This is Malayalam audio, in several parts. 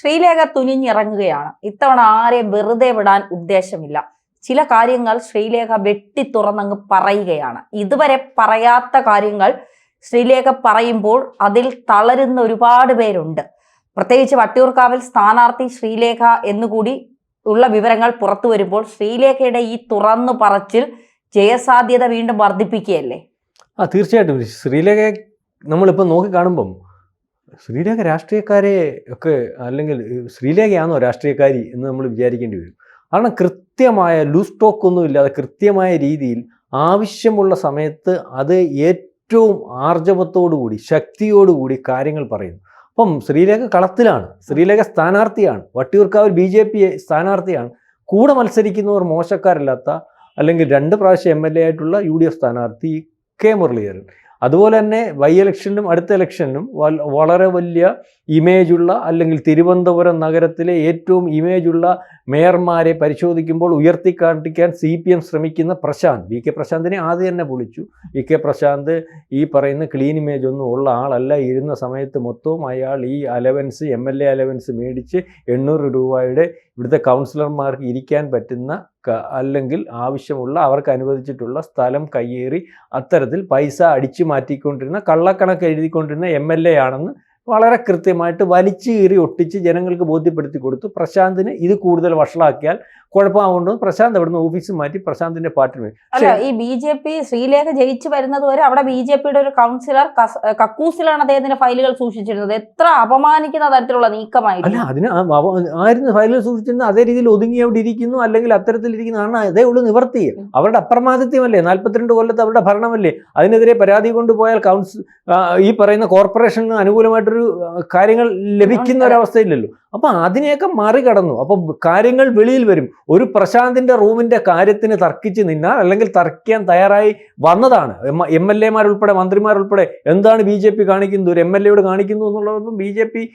ശ്രീലേഖ തുനിഞ്ഞിറങ്ങുകയാണ്. ഇത്തവണ ആരെയും വെറുതെ വിടാൻ ഉദ്ദേശമില്ല. ചില കാര്യങ്ങൾ ശ്രീലേഖ വെട്ടി തുറന്നങ്ങ് പറയുകയാണ്. ഇതുവരെ പറയാത്ത കാര്യങ്ങൾ ശ്രീലേഖ പറയുമ്പോൾ അതിൽ തളരുന്ന ഒരുപാട് പേരുണ്ട്. പ്രത്യേകിച്ച് വട്ടിയൂർക്കാവിൽ സ്ഥാനാർത്ഥി ശ്രീലേഖ എന്നുകൂടി ഉള്ള വിവരങ്ങൾ പുറത്തു വരുമ്പോൾ ശ്രീലേഖയുടെ ഈ തുറന്നു പറച്ചിൽ ജയസാധ്യത വീണ്ടും വർദ്ധിപ്പിക്കുകയല്ലേ? തീർച്ചയായിട്ടും ശ്രീലേഖയെ നമ്മളിപ്പോൾ നോക്കി കാണുമ്പം ശ്രീലേഖ രാഷ്ട്രീയക്കാരെ ഒക്കെ അല്ലെങ്കിൽ ശ്രീലേഖയാണോ രാഷ്ട്രീയക്കാരി എന്ന് നമ്മൾ വിചാരിക്കേണ്ടി വരും. കാരണം കൃത്യമായ ലൂസ് ടോക്ക് ഒന്നും ഇല്ലാതെ കൃത്യമായ രീതിയിൽ ആവശ്യമുള്ള സമയത്ത് അത് ഏറ്റവും ആർജവത്തോടുകൂടി ശക്തിയോടുകൂടി കാര്യങ്ങൾ പറയുന്നു. അപ്പം ശ്രീലേഖ കളത്തിലാണ്, ശ്രീലേഖ സ്ഥാനാർത്ഥിയാണ്, വട്ടിയൂർക്കാവിൽ BJP സ്ഥാനാർത്ഥിയാണ്. കൂടെ മത്സരിക്കുന്നവർ മോശക്കാരല്ലാത്ത അല്ലെങ്കിൽ 2 പ്രാവശ്യം MLA ആയിട്ടുള്ള UDF സ്ഥാനാർത്ഥി കെ മുരളീധരൻ. അതുപോലെ തന്നെ ഇലക്ഷനിലും അടുത്ത ഇലക്ഷനിലും വളരെ വലിയ ഇമേജുള്ള അല്ലെങ്കിൽ തിരുവനന്തപുരം നഗരത്തിലെ ഏറ്റവും ഇമേജുള്ള മേയർമാരെ പരിശോധിക്കുമ്പോൾ ഉയർത്തിക്കാട്ടിക്കാൻ CPM ശ്രമിക്കുന്ന പ്രശാന്ത്, VK പ്രശാന്തിനെ ആദ്യം തന്നെ വിളിച്ചു. VK പ്രശാന്ത് ഈ പറയുന്ന ക്ലീൻ ഇമേജ് ഒന്നും ഉള്ള ആളല്ല. ഇരുന്ന സമയത്ത് മൊത്തവും അയാൾ ഈ അലവൻസ് MLA അലവൻസ് മേടിച്ച് 800 രൂപയുടെ ഇവിടുത്തെ കൗൺസിലർമാർക്ക് ഇരിക്കാൻ പറ്റുന്ന അല്ലെങ്കിൽ ആവശ്യമുള്ള അവർക്ക് അനുവദിച്ചിട്ടുള്ള സ്ഥലം കയ്യേറി അത്തരത്തിൽ പൈസ അടിച്ചു മാറ്റിക്കൊണ്ടിരുന്ന കള്ളക്കണക്ക് എഴുതിക്കൊണ്ടിരുന്ന MLA ആണെന്ന് വളരെ കൃത്യമായിട്ട് വലിച്ചു കീറി ഒട്ടിച്ച് ജനങ്ങൾക്ക് ബോധ്യപ്പെടുത്തി കൊടുത്തു. പ്രശാന്തിന് ഇത് കൂടുതൽ വഷളാക്കിയാൽ കുഴപ്പമാവുകൊണ്ട് പ്രശാന്ത് അവിടുന്ന് ഓഫീസ് മാറ്റി പ്രശാന്തിന്റെ പാർട്ടി. അല്ല, ഈ BJP ശ്രീലേഖ ജയിച്ചു വരുന്നത് വരെ അവിടെ BJPയുടെ ഒരു കൗൺസിലർ കക്കൂസിലാണ് അദ്ദേഹത്തിന്റെ ഫയലുകൾ സൂക്ഷിച്ചിരുന്നത്. എത്ര അപമാനിക്കുന്ന തരത്തിലുള്ള നീക്കമായിരുന്നു. അല്ല, അതിന് ആയിരുന്നു ഫയലുകൾ സൂക്ഷിച്ചിരുന്നത്. അതേ രീതിയിൽ ഒതുങ്ങി അവിടെ ഇരിക്കുന്നു അല്ലെങ്കിൽ അത്തരത്തിലിരിക്കുന്നതാണ് അതേ ഉള്ളൂ നിവർത്തി. അവരുടെ അപ്രമാദിത്യമല്ലേ, 42 കൊല്ലത്ത് അവരുടെ ഭരണമല്ലേ. അതിനെതിരെ പരാതി കൊണ്ടുപോയാൽ ഈ പറയുന്ന കോർപ്പറേഷന് അനുകൂലമായിട്ടൊരു കാര്യങ്ങൾ ലഭിക്കുന്ന ഒരവസ്ഥയില്ലല്ലോ. അപ്പം അതിനെയൊക്കെ മറികടന്നു. അപ്പം കാര്യങ്ങൾ വെളിയിൽ വരും. ഒരു പ്രശാന്തിന്റെ റൂമിന്റെ കാര്യത്തിന് തർക്കിച്ച് നിന്നാൽ അല്ലെങ്കിൽ തർക്കിക്കാൻ തയ്യാറായി വന്നതാണ് MLA മാരുൾപ്പെടെ മന്ത്രിമാരുൾപ്പെടെ. എന്താണ് BJP കാണിക്കുന്നത്, ഒരു MLA കാണിക്കുന്നു എന്നുള്ളതും BJP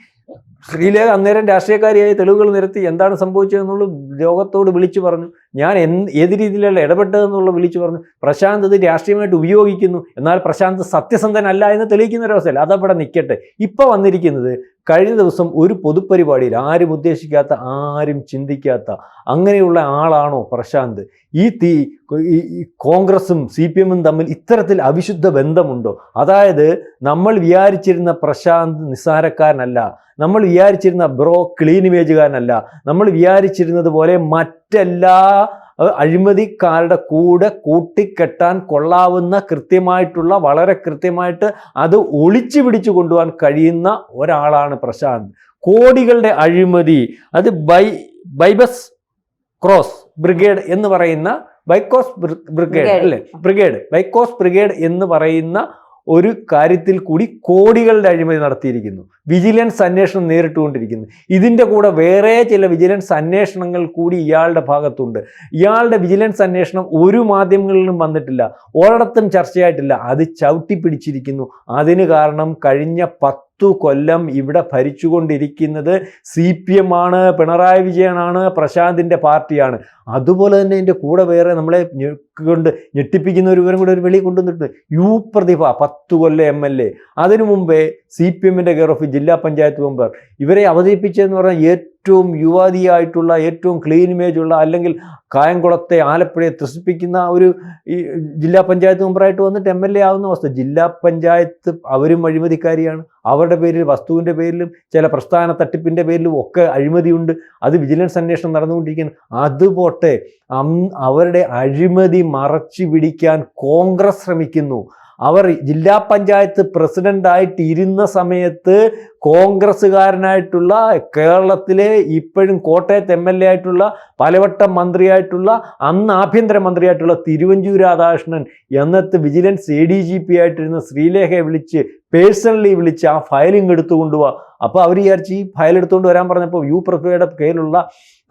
ശ്രീലേഖ അന്നേരം രാഷ്ട്രീയക്കാരിയായി തെളിവുകൾ നിരത്തി എന്താണ് സംഭവിച്ചതെന്നുള്ള ലോകത്തോട് വിളിച്ചു പറഞ്ഞു. ഞാൻ ഏത് രീതിയിലുള്ള ഇടപെട്ടതെന്നുള്ള വിളിച്ചു പറഞ്ഞു. പ്രശാന്ത് ഇത് രാഷ്ട്രീയമായിട്ട് ഉപയോഗിക്കുന്നു, എന്നാൽ പ്രശാന്ത് സത്യസന്ധനല്ല എന്ന് തെളിയിക്കുന്ന ഒരവസ്ഥയല്ല. അതവിടെ നിൽക്കട്ടെ. ഇപ്പോൾ വന്നിരിക്കുന്നത് കഴിഞ്ഞ ദിവസം ഒരു പൊതുപരിപാടിയിൽ ആരും ഉദ്ദേശിക്കാത്ത, ആരും ചിന്തിക്കാത്ത അങ്ങനെയുള്ള ആളാണോ പ്രശാന്ത്? ഈ കോൺഗ്രസും CPM തമ്മിൽ ഇത്തരത്തിൽ അവിശുദ്ധ ബന്ധമുണ്ടോ? അതായത് നമ്മൾ വിചാരിച്ചിരുന്ന പ്രശാന്ത് നിസ്സാരക്കാരനല്ല, നമ്മൾ വിചാരിച്ചിരുന്ന ബ്രോ ക്ലീൻ ഇമേജുകാരനല്ല, നമ്മൾ വിചാരിച്ചിരുന്നത് പോലെ മറ്റെല്ലാ അഴിമതിക്കാരുടെ കൂടെ കൂട്ടിക്കെട്ടാൻ കൊള്ളാവുന്ന കൃത്യമായിട്ടുള്ള വളരെ കൃത്യമായിട്ട് അത് ഒളിച്ചു പിടിച്ചു കൊണ്ടുപോകാൻ കഴിയുന്ന ഒരാളാണ് പ്രശാന്ത്. കോടികളുടെ അഴിമതി, അത് ബൈബസ് ക്രോസ് ബ്രിഗേഡ് എന്ന് പറയുന്ന ബൈക്കോസ് ബ്രിഗേഡ് എന്ന് പറയുന്ന ഒരു കാര്യത്തിൽ കൂടി കോടികളുടെ അഴിമതി നടത്തിയിരിക്കുന്നു. വിജിലൻസ് അന്വേഷണം നേരിട്ടുകൊണ്ടിരിക്കുന്നു. ഇതിൻ്റെ കൂടെ വേറെ ചില വിജിലൻസ് അന്വേഷണങ്ങൾ കൂടി ഇയാളുടെ ഭാഗത്തുണ്ട്. ഇയാളുടെ വിജിലൻസ് അന്വേഷണം ഒരു മാധ്യമങ്ങളിലും വന്നിട്ടില്ല, ഒരിടത്തും ചർച്ചയായിട്ടില്ല. അത് ചവിട്ടി പിടിച്ചിരിക്കുന്നു. അതിന് കാരണം കഴിഞ്ഞ 10 കൊല്ലം ഇവിടെ ഭരിച്ചുകൊണ്ടിരിക്കുന്നത് CPM ആണ്, പിണറായി വിജയനാണ്, പ്രശാന്തിൻ്റെ പാർട്ടിയാണ്. അതുപോലെ തന്നെ എൻ്റെ കൂടെ വേറെ നമ്മളെ കൊണ്ട് ഞെട്ടിപ്പിക്കുന്ന ഒരു വിവരം കൂടെ ഒരു വെളിയിൽ കൊണ്ടുവന്നിട്ടുണ്ട്. പ്രതിഭ 10 കൊല്ലം MLA. അതിനു മുമ്പേ CPMന്റെ കെയർ ഓഫ് ജില്ലാ പഞ്ചായത്ത് മെമ്പർ. ഇവരെ അവതരിപ്പിച്ചതെന്ന് പറഞ്ഞാൽ ഏറ്റവും യുവാതിയായിട്ടുള്ള, ഏറ്റവും ക്ലീൻ ഇമേജുള്ള, അല്ലെങ്കിൽ കായംകുളത്തെ ആലപ്പുഴയെ ത്രസിപ്പിക്കുന്ന ഒരു ഈ ജില്ലാ പഞ്ചായത്ത് മെമ്പറായിട്ട് വന്നിട്ട് MLA ആവുന്ന അവസ്ഥ. ജില്ലാ പഞ്ചായത്ത് അവരും അഴിമതിക്കാരിയാണ്. അവരുടെ പേരിൽ, വസ്തുവിൻ്റെ പേരിലും ചില പ്രസ്ഥാന തട്ടിപ്പിൻ്റെ പേരിലും ഒക്കെ അഴിമതിയുണ്ട്. അത് വിജിലൻസ് അന്വേഷണം നടന്നുകൊണ്ടിരിക്കുന്നു. അതുപോട്ടെ, അവരുടെ അഴിമതി മറച്ചു പിടിക്കാൻ കോൺഗ്രസ് ശ്രമിക്കുന്നു. അവർ ജില്ലാ പഞ്ചായത്ത് പ്രസിഡൻ്റായിട്ട് ഇരുന്ന സമയത്ത് കോൺഗ്രസ്സുകാരനായിട്ടുള്ള കേരളത്തിലെ ഇപ്പോഴും കോട്ടയത്ത് MLA ആയിട്ടുള്ള പലവട്ടം മന്ത്രിയായിട്ടുള്ള അന്ന് ആഭ്യന്തരമന്ത്രിയായിട്ടുള്ള തിരുവഞ്ചൂർ രാധാകൃഷ്ണൻ എന്നത്തെ വിജിലൻസ് ADGP ആയിട്ടിരുന്ന ശ്രീലേഖയെ വിളിച്ച് പേഴ്സണലി വിളിച്ച് ആ ഫയലിംഗ് എടുത്തു കൊണ്ടുപോവാ. അപ്പോൾ അവർ വിചാരിച്ച് ഈ ഫയൽ എടുത്തുകൊണ്ട് വരാൻ പറഞ്ഞപ്പോൾ പ്രതിഭയുടെ കയ്യിലുള്ള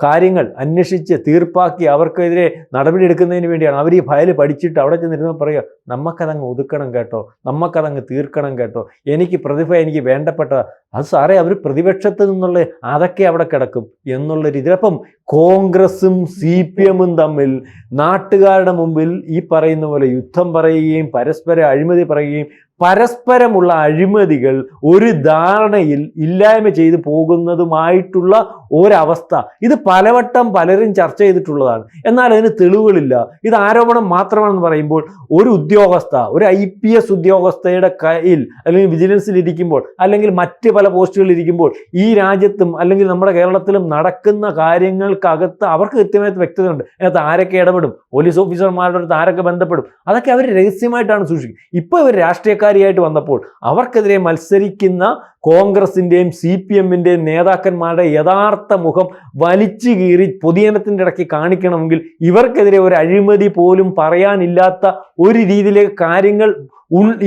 കാര്യങ്ങൾ അന്വേഷിച്ച് തീർപ്പാക്കി അവർക്കെതിരെ നടപടി എടുക്കുന്നതിന് വേണ്ടിയാണ്. അവർ ഈ ഫയൽ പഠിച്ചിട്ട് അവിടെ ചെന്നിരുന്ന് പറയുക, നമുക്കതങ്ങ് ഒതുക്കണം കേട്ടോ, നമുക്കതങ്ങ് തീർക്കണം കേട്ടോ, എനിക്ക് പ്രതിഭ എനിക്ക് വേണ്ടപ്പെട്ടതാ. അത് സാറേ, അവർ പ്രതിപക്ഷത്ത് നിന്നുള്ള അതൊക്കെ അവിടെ കിടക്കും എന്നുള്ള രീതിയിൽ. അപ്പം കോൺഗ്രസും CPM തമ്മിൽ നാട്ടുകാരുടെ മുമ്പിൽ ഈ പറയുന്ന പോലെ യുദ്ധം പറയുകയും പരസ്പര അഴിമതി പറയുകയും പരസ്പരമുള്ള അഴിമതികൾ ഒരു ധാരണയിൽ ഇല്ലായ്മ ചെയ്തു പോകുന്നതുമായിട്ടുള്ള ഒരവസ്ഥ. ഇത് പലവട്ടം പലരും ചർച്ച ചെയ്തിട്ടുള്ളതാണ്. എന്നാൽ അതിന് തെളിവുകളില്ല. ഇത് ആരോപണം മാത്രമാണെന്ന് പറയുമ്പോൾ ഒരു ഉദ്യോഗസ്ഥ, ഒരു IPS ഉദ്യോഗസ്ഥയുടെ കയ്യിൽ അല്ലെങ്കിൽ വിജിലൻസിൽ ഇരിക്കുമ്പോൾ അല്ലെങ്കിൽ മറ്റ് പല പോസ്റ്റുകളിൽ ഇരിക്കുമ്പോൾ ഈ രാജ്യത്തും അല്ലെങ്കിൽ നമ്മുടെ കേരളത്തിലും നടക്കുന്ന കാര്യങ്ങൾക്കകത്ത് അവർക്ക് കൃത്യമായ വ്യക്തതയുണ്ട്. അതിനകത്ത് ആരൊക്കെ ഇടപെടും, പോലീസ് ഓഫീസർമാരുടെ അടുത്ത് ആരൊക്കെ ബന്ധപ്പെടും, അതൊക്കെ അവർ രഹസ്യമായിട്ടാണ് സൂക്ഷിക്കുക. ഇപ്പോൾ ഇവർ രാഷ്ട്രീയക്കാരിയായിട്ട് വന്നപ്പോൾ അവർക്കെതിരെ മത്സരിക്കുന്ന കോൺഗ്രസിൻ്റെയും CPM-ൻ്റെയും നേതാക്കന്മാരുടെ യഥാർത്ഥ മുഖം വലിച്ചു കീറി പൊതുജനത്തിൻ്റെ ഇടയ്ക്ക് കാണിക്കണമെങ്കിൽ ഇവർക്കെതിരെ ഒരു അഴിമതി പോലും പറയാനില്ലാത്ത ഒരു രീതിയിലേക്ക് കാര്യങ്ങൾ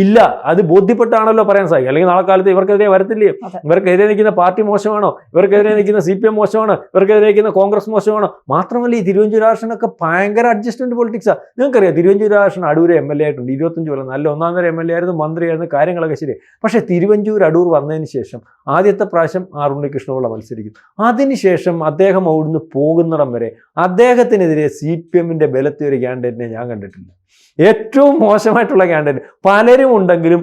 ഇല്ല. അത് ബോധ്യപ്പെട്ടാണല്ലോ പറയാൻ സാധിക്കും. അല്ലെങ്കിൽ നാളെ കാലത്ത് ഇവർക്കെതിരെ വരത്തില്ലേ? ഇവർക്കെതിരെ നിൽക്കുന്ന പാർട്ടി മോശമാണോ? ഇവർക്കെതിരെ നിൽക്കുന്ന CPM മോശമാണോ? ഇവർക്കെതിരെ നിൽക്കുന്ന കോൺഗ്രസ് മോശമാണോ? മാത്രമല്ല ഈ തിരുവഞ്ചൂർ രാധാകൃഷ്ണനൊക്കെ ഭയങ്കര അഡ്ജസ്റ്റ്മെന്റ് പൊളിറ്റിക്സാണ്. നിങ്ങൾക്കറിയാം, തിരുവഞ്ചൂർ രാധാകൃഷ്ണൻ അടൂര് MLA ആയിട്ടുണ്ട്. 25 കൊല്ലം നല്ല ഒന്നാന്തര MLA ആയിരുന്നു, മന്ത്രിയായിരുന്നു, കാര്യങ്ങളൊക്കെ ശരി. പക്ഷേ തിരുവഞ്ചൂർ അടൂർ വന്നതിന് ശേഷം ആദ്യത്തെ പ്രാവശ്യം ആർ ഉണ്ണികൃഷ്ണപിള്ള മത്സരിക്കും. അതിനുശേഷം അദ്ദേഹം അവിടുന്ന് പോകുന്നിടം വരെ അദ്ദേഹത്തിനെതിരെ CPM-ന്റെ ബലത്തെ ഒരു ക്യാൻഡിഡേറ്റിനെ ഞാൻ കണ്ടിട്ടില്ല. ഏറ്റവും മോശമായിട്ടുള്ള ക്യാൻഡിഡേറ്റ് പലരും ഉണ്ടെങ്കിലും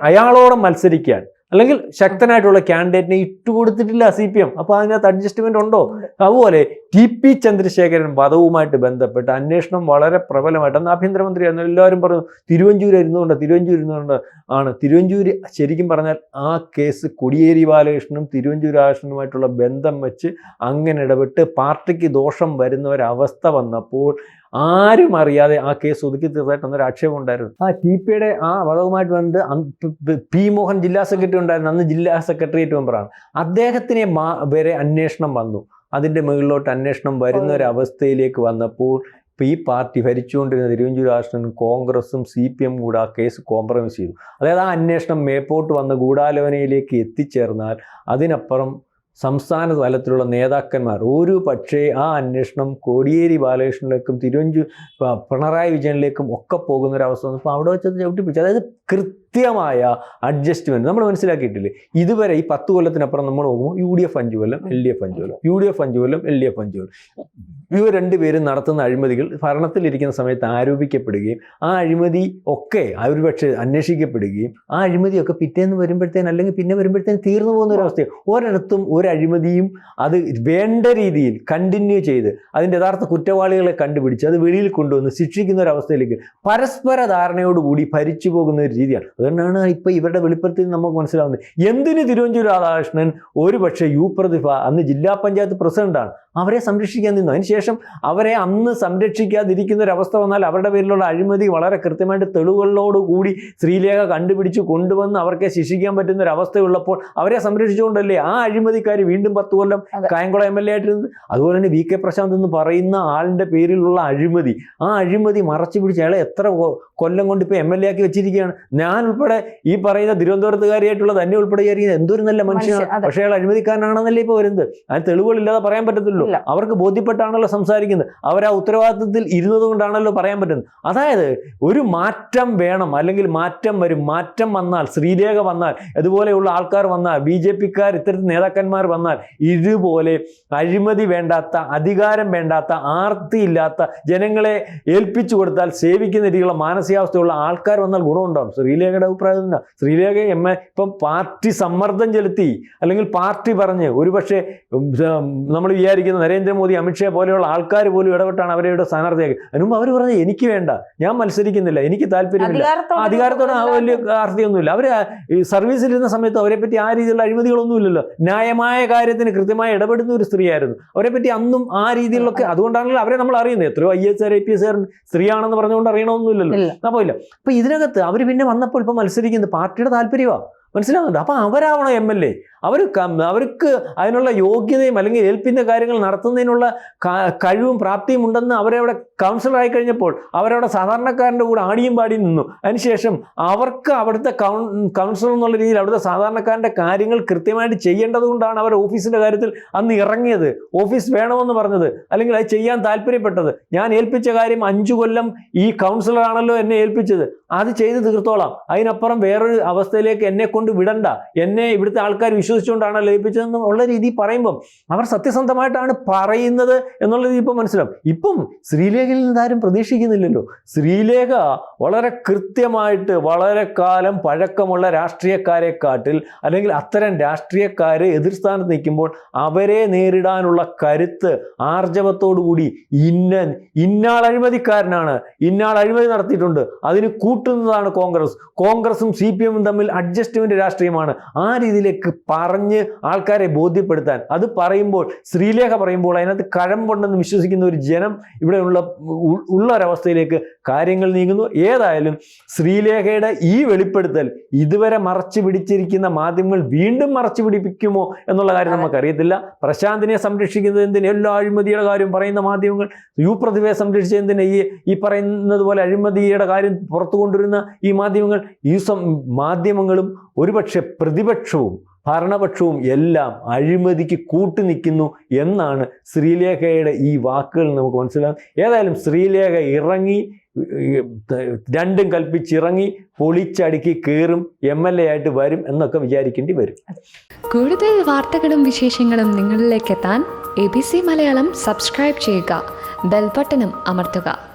അയാളോട് മത്സരിക്കാൻ അല്ലെങ്കിൽ ശക്തനായിട്ടുള്ള ക്യാൻഡിഡേറ്റിനെ ഇട്ടുകൊടുത്തിട്ടില്ല CPM. അപ്പോൾ അതിനകത്ത് അഡ്ജസ്റ്റ്മെന്റ് ഉണ്ടോ? അതുപോലെ TP ചന്ദ്രശേഖരൻ വധവുമായിട്ട് ബന്ധപ്പെട്ട് അന്വേഷണം വളരെ പ്രബലമായിട്ട്, അന്ന് ആഭ്യന്തരമന്ത്രിയായിരുന്നു, എല്ലാവരും പറഞ്ഞു തിരുവഞ്ചൂർ ഇരുന്നുകൊണ്ട് ആണ്. തിരുവഞ്ചൂർ ശരിക്കും പറഞ്ഞാൽ ആ കേസ് കോടിയേരി ബാലകൃഷ്ണനും തിരുവഞ്ചൂർ രാധാകൃഷ്ണനുമായിട്ടുള്ള ബന്ധം വെച്ച് അങ്ങനെ ഇടപെട്ട് പാർട്ടിക്ക് ദോഷം വരുന്ന ഒരവസ്ഥ വന്നപ്പോൾ ആരും അറിയാതെ ആ കേസ് ഒതുക്കി തീർത്തായിട്ട് അന്നൊരു ആക്ഷേപം ഉണ്ടായിരുന്നു. ആ TPയുടെ ആ വധവുമായിട്ട് ബന്ധപ്പെട്ട് P. മോഹൻ ജില്ലാ സെക്രട്ടറി ഉണ്ടായിരുന്നു, അന്ന് ജില്ലാ സെക്രട്ടേറിയറ്റ് മെമ്പറാണ്. അദ്ദേഹത്തിനെ വരെ അന്വേഷണം വന്നു. അതിൻ്റെ മുകളിലോട്ട് അന്വേഷണം വരുന്ന ഒരു അവസ്ഥയിലേക്ക് വന്നപ്പോൾ ഇപ്പോൾ ഈ പാർട്ടി ഭരിച്ചുകൊണ്ടിരുന്ന തിരുവഞ്ചൂർ രാധാകൃഷ്ണനും കോൺഗ്രസും CPM കൂടെ ആ കേസ് കോംപ്രമൈസ് ചെയ്തു. അതായത് ആ അന്വേഷണം മേപ്പോട്ട് വന്ന് ഗൂഢാലോചനയിലേക്ക് എത്തിച്ചേർന്നാൽ അതിനപ്പുറം സംസ്ഥാന തലത്തിലുള്ള നേതാക്കന്മാർ ഒരു പക്ഷേ ആ അന്വേഷണം കോടിയേരി ബാലകൃഷ്ണനിലേക്കും പിണറായി വിജയനിലേക്കും ഒക്കെ പോകുന്നൊരവസ്ഥ വന്നപ്പോൾ അവിടെ വെച്ചത് ചവിട്ടിപ്പിടിച്ചു. അതായത് കൃത്യമായ അഡ്ജസ്റ്റ്മെൻറ്റ് നമ്മൾ മനസ്സിലാക്കിയിട്ടില്ലേ? ഇതുവരെ ഈ 10 കൊല്ലത്തിനപ്പുറം നമ്മൾ നോക്കുമ്പോൾ UDF 5 കൊല്ലം, LDF 5 കൊല്ലം, UDF 5 കൊല്ലം, LDF 5 കൊല്ലം. ഇവർ രണ്ടുപേരും നടത്തുന്ന അഴിമതികൾ ഭരണത്തിലിരിക്കുന്ന സമയത്ത് ആരോപിക്കപ്പെടുകയും ആ അഴിമതി ഒക്കെ ഒരുപക്ഷെ അന്വേഷിക്കപ്പെടുകയും ആ അഴിമതിയൊക്കെ പിറ്റേന്ന് വരുമ്പോഴത്തേന് അല്ലെങ്കിൽ പിന്നെ വരുമ്പോഴത്തേന് തീർന്നു പോകുന്ന ഒരവസ്ഥയാണ്. ഒരിടത്തും ഒരു അഴിമതിയും അത് വേണ്ട രീതിയിൽ കണ്ടിന്യൂ ചെയ്ത് അതിൻ്റെ യഥാർത്ഥ കുറ്റവാളികളെ കണ്ടുപിടിച്ച് അത് വെളിയിൽ കൊണ്ടുവന്ന് ശിക്ഷിക്കുന്ന ഒരവസ്ഥയിലേക്ക് പരസ്പര ധാരണയോടുകൂടി ഭരിച്ചു പോകുന്ന ഒരു രീതിയാണ്. അതുകൊണ്ടാണ് ഇപ്പോൾ ഇവരുടെ വെളിപ്പെടുത്തൽ നമുക്ക് മനസ്സിലാവുന്നത്. എന്തിന് തിരുവഞ്ചൂർ രാധാകൃഷ്ണൻ ഒരു പക്ഷേ പ്രതിഭ അന്ന് ജില്ലാ പഞ്ചായത്ത് പ്രസിഡന്റാണ്, അവരെ സംരക്ഷിക്കാൻ നിന്നു. അതിനുശേഷം അവരെ അന്ന് സംരക്ഷിക്കാതിരിക്കുന്ന ഒരവസ്ഥ വന്നാൽ അവരുടെ പേരിലുള്ള അഴിമതി വളരെ കൃത്യമായിട്ട് തെളിവുകളോടുകൂടി ശ്രീലേഖ കണ്ടുപിടിച്ച് കൊണ്ടുവന്ന് അവർക്ക് ശിക്ഷിക്കാൻ പറ്റുന്ന ഒരു അവസ്ഥയുള്ളപ്പോൾ അവരെ സംരക്ഷിച്ചുകൊണ്ടല്ലേ ആ അഴിമതിക്കാർ വീണ്ടും 10 കൊല്ലം കായംകുളം MLA ആയിട്ടിരുന്നത്. അതുപോലെ തന്നെ VK പ്രശാന്ത് എന്ന് പറയുന്ന ആളിൻ്റെ പേരിലുള്ള അഴിമതി, ആ അഴിമതി മറച്ചു പിടിച്ച് അയാളെ എത്ര കൊല്ലം കൊണ്ട് ഇപ്പോൾ MLA ആക്കി വെച്ചിരിക്കുകയാണ്. ഞാൻ ഉൾപ്പെടെ ഈ പറയുന്ന തിരുവനന്തപുരത്തുകാരിയായിട്ടുള്ള തന്നെ ഉൾപ്പെടെ വിചാരിക്കുന്നത് എന്തൊരു നല്ല മനുഷ്യനാണ്, പക്ഷേ അയാൾ അഴിമതിക്കാരനാണെന്നല്ലേ ഇപ്പോൾ വരുന്നത്. അതിന് തെളിവുകളില്ലാതെ പറയാൻ പറ്റത്തില്ല. അവർക്ക് ബോധ്യപ്പെട്ടാണല്ലോ സംസാരിക്കുന്നത്, അവർ ആ ഉത്തരവാദിത്തത്തിൽ ഇരുന്നത് കൊണ്ടാണല്ലോ പറയാൻ പറ്റുന്നത്. അതായത് ഒരു മാറ്റം വേണം, അല്ലെങ്കിൽ മാറ്റം വരും. മാറ്റം വന്നാൽ, ശ്രീലേഖ വന്നാൽ, അതുപോലെയുള്ള ആൾക്കാർ വന്നാൽ, BJP-ക്കാർ ഇത്തരത്തിൽ നേതാക്കന്മാർ വന്നാൽ, ഇതുപോലെ അഴിമതി വേണ്ടാത്ത, അധികാരം വേണ്ടാത്ത, ആർത്തിയില്ലാത്ത, ജനങ്ങളെ ഏൽപ്പിച്ചു കൊടുത്താൽ സേവിക്കുന്ന രീതിയിലുള്ള മാനസികാവസ്ഥയുള്ള ആൾക്കാർ വന്നാൽ ഗുണമുണ്ടാകും. ശ്രീലേഖയുടെ അഭിപ്രായം തന്നെ. ശ്രീലേഖ ഇപ്പം പാർട്ടി സമ്മർദ്ദം ചെലുത്തി അല്ലെങ്കിൽ പാർട്ടി പറഞ്ഞ് ഒരുപക്ഷെ നമ്മൾ വിചാരിക്കുന്ന നരേന്ദ്രമോദി, അമിത്ഷാ പോലെയുള്ള ആൾക്കാർ പോലും ഇടപെട്ടാണ് അവരുടെ സ്ഥാനാർത്ഥിയാക്കി. അതിനുമുമ്പ് അവർ പറഞ്ഞത് എനിക്ക് വേണ്ട, ഞാൻ മത്സരിക്കുന്നില്ല, എനിക്ക് താല്പര്യമില്ല, അധികാരത്തോടെ വലിയ ആർത്തിയൊന്നുമില്ല. അവർ സർവീസിലിരുന്ന സമയത്ത് അവരെ പറ്റി ആ രീതിയിലുള്ള അഴിമതികളൊന്നുമില്ലല്ലോ. ന്യായമായ കാര്യത്തിന് കൃത്യമായി ഇടപെടുന്ന ഒരു സ്ത്രീയായിരുന്നു. അവരെ പറ്റി അന്നും ആ രീതിയിലൊക്കെ, അതുകൊണ്ടാണല്ലോ അവരെ നമ്മൾ അറിയുന്നത്. എത്രയോ IAS IPS സ്ത്രീയാണെന്ന് പറഞ്ഞുകൊണ്ട് അറിയണമെന്നില്ലല്ലോ. അപ്പോൾ ഇല്ല. അപ്പോൾ ഇതിനകത്ത് അവർ പിന്നെ വന്നപ്പോൾ ഇപ്പം മത്സരിക്കുന്നത് പാർട്ടിയുടെ താല്പര്യമാണ്, മനസ്സിലാവുന്നുണ്ട്. അപ്പം അവരാവണം MLA. അവർക്ക് അതിനുള്ള യോഗ്യതയും അല്ലെങ്കിൽ ഏൽപ്പിക്കുന്ന കാര്യങ്ങൾ നടത്തുന്നതിനുള്ള കഴിവും പ്രാപ്തിയും ഉണ്ടെന്ന് അവരവിടെ കൗൺസിലറായി കഴിഞ്ഞപ്പോൾ അവരവിടെ സാധാരണക്കാരൻ്റെ കൂടെ ആടിയും പാടിയും നിന്നു. അതിനുശേഷം അവർക്ക് അവിടുത്തെ കൗൺസിലർ എന്നുള്ള രീതിയിൽ അവിടുത്തെ സാധാരണക്കാരൻ്റെ കാര്യങ്ങൾ കൃത്യമായിട്ട് ചെയ്യേണ്ടതുകൊണ്ടാണ് അവർ ഓഫീസിൻ്റെ കാര്യത്തിൽ അന്ന് ഇറങ്ങിയത്, ഓഫീസ് വേണമെന്ന് പറഞ്ഞത്, അല്ലെങ്കിൽ അത് ചെയ്യാൻ താല്പര്യപ്പെട്ടത്. ഞാൻ ഏൽപ്പിച്ച കാര്യം 5 കൊല്ലം ഈ കൗൺസിലറാണല്ലോ എന്നെ ഏൽപ്പിച്ചത്, അത് ചെയ്ത് തീർത്തോളാം, അതിനപ്പുറം വേറൊരു അവസ്ഥയിലേക്ക് എന്നെ കൊണ്ട് വിടണ്ട, എന്നെ ഇവിടുത്തെ ആൾക്കാർ വിശ്വസിച്ചുകൊണ്ടാണ് ലയിപ്പിച്ചതെന്ന് ഉള്ള രീതി പറയുമ്പം അവർ സത്യസന്ധമായിട്ടാണ് പറയുന്നത് എന്നുള്ള രീതി ഇപ്പം മനസ്സിലാവും. ഇപ്പം ശ്രീലേഖയിൽ നിന്ന് ആരും പ്രതീക്ഷിക്കുന്നില്ലല്ലോ. ശ്രീലേഖ വളരെ കൃത്യമായിട്ട് വളരെ കാലം പഴക്കമുള്ള രാഷ്ട്രീയക്കാരെക്കാട്ടിൽ അല്ലെങ്കിൽ അത്തരം രാഷ്ട്രീയക്കാരെ എതിർസ്ഥാനത്ത് നിൽക്കുമ്പോൾ അവരെ നേരിടാനുള്ള കരുത്ത് ആർജവത്തോടുകൂടി ഇന്നാൾ അഴിമതിക്കാരനാണ്, ഇന്നാൾ അഴിമതി നടത്തിയിട്ടുണ്ട്, അതിന് കൂട്ടുന്നതാണ് കോൺഗ്രസും CPM-ഉം തമ്മിൽ അഡ്ജസ്റ്റ്മെന്റ് രാഷ്ട്രീയമാണ്, ആ രീതിയിലേക്ക് പറഞ്ഞ് ആൾക്കാരെ ബോധ്യപ്പെടുത്താൻ അത് പറയുമ്പോൾ ശ്രീലേഖ പറയുമ്പോൾ അതിനകത്ത് കഴമ്പുണ്ടെന്ന് വിശ്വസിക്കുന്ന ഒരു ജനം ഇവിടെ ഉള്ള ഒരവസ്ഥയിലേക്ക് കാര്യങ്ങൾ നീങ്ങുന്നു. ഏതായാലും ശ്രീലേഖയുടെ ഈ വെളിപ്പെടുത്തൽ ഇതുവരെ മറച്ചു പിടിച്ചിരിക്കുന്ന മാധ്യമങ്ങൾ വീണ്ടും മറച്ചു പിടിപ്പിക്കുമോ എന്നുള്ള കാര്യം നമുക്കറിയത്തില്ല. പ്രശാന്തിനെ സംരക്ഷിക്കുന്നത് എന്തിന്, എല്ലാ അഴിമതിയുടെ കാര്യം പറയുന്ന മാധ്യമങ്ങൾ, പ്രതിഭയെ സംരക്ഷിച്ചതിന് ഈ പറയുന്നത് പോലെ അഴിമതിയുടെ കാര്യം പുറത്തു കൊണ്ടുവരുന്ന ഈ മാധ്യമങ്ങളും ഒരുപക്ഷെ പ്രതിപക്ഷവും ഭരണപക്ഷവും എല്ലാം അഴിമതിക്ക് കൂട്ടുനിൽക്കുന്നു എന്നാണ് ശ്രീലേഖയുടെ ഈ വാക്കുകൾ നമുക്ക് മനസ്സിലാകും. ഏതായാലും ശ്രീലേഖ ഇറങ്ങി, രണ്ടും കൽപ്പിച്ചിറങ്ങി പൊളിച്ചടുക്കി കയറും, MLA ആയിട്ട് വരും എന്നൊക്കെ വിചാരിക്കേണ്ടി വരും. കൂടുതൽ വാർത്തകളും വിശേഷങ്ങളും നിങ്ങളിലേക്ക് എത്താൻ ABC മലയാളം സബ്സ്ക്രൈബ് ചെയ്യുക, ബെൽ ബട്ടണും അമർത്തുക.